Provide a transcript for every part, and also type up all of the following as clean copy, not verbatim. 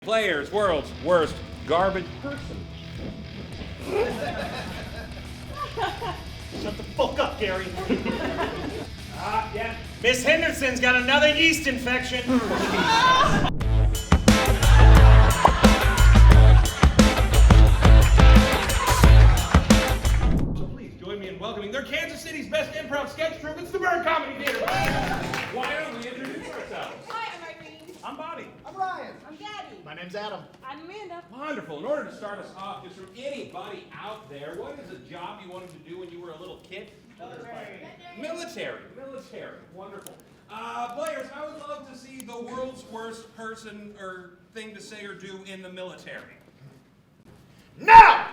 Players, world's worst garbage person. Shut the fuck up, Gary. Yeah. Miss Henderson's got another yeast infection. So please join me in welcoming their Kansas City's best improv sketch troupe. It's the Bird Comedy Theater. Why don't we introduce ourselves? Hi, I'm Irene. I'm Bobby. I'm Ryan. I'm Gabby. My name's Adam. I'm Amanda. Wonderful. In order to start us off, just from anybody out there, what is a job you wanted to do when you were a little kid? Military. Wonderful. Players, I would love to see the world's worst person or thing to say or do in the military. Now!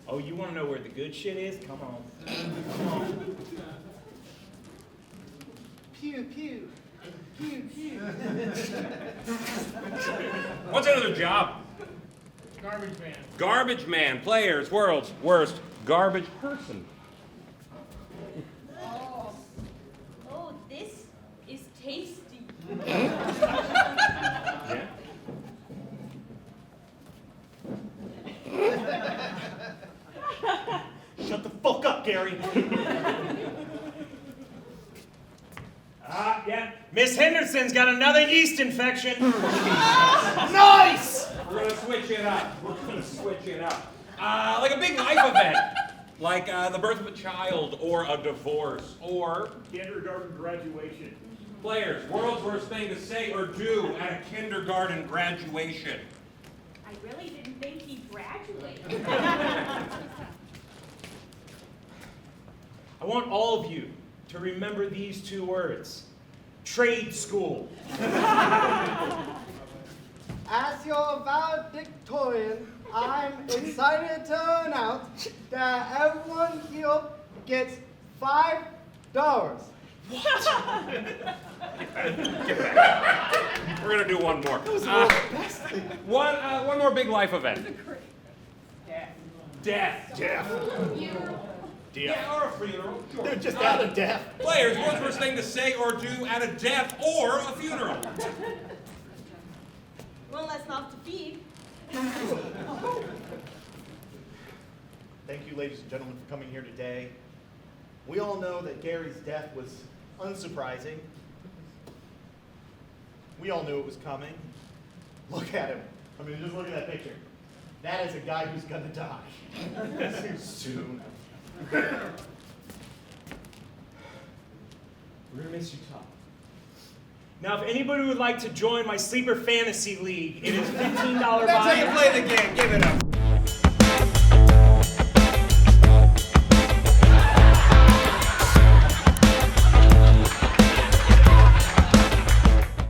Oh, you want to know where the good shit is? Come on. Pew, pew. Pew, pew. What's another job? Garbage man. Garbage man. Players, world's worst garbage person. Oh, this is tasty. Yeah. Shut the fuck up, Gary. Yeah. Miss Henderson's got another yeast infection. Nice! We're gonna switch it up. Like a big life event. Like the birth of a child or a divorce or Kindergarten graduation. players, world's worst thing to say or do at a kindergarten graduation. I really didn't think he'd graduate. I want all of you to remember these two words. Trade school. As your valedictorian, I'm excited to announce that everyone here gets $5. We're gonna do one more. One more big life event. Death. Yeah, or a funeral. Sure. They're just out of death. Players, world's worst thing to say or do at a death or a funeral. One less mouth to feed. Thank you, ladies and gentlemen, for coming here today. We all know that Gary's death was unsurprising. We all knew it was coming. Look at him. I mean, just look at that picture. That is a guy who's gonna die. Soon. We're gonna miss you, Tom. Now, if anybody would like to join my sleeper fantasy league, it is $15 That's how you play the game. Give it up.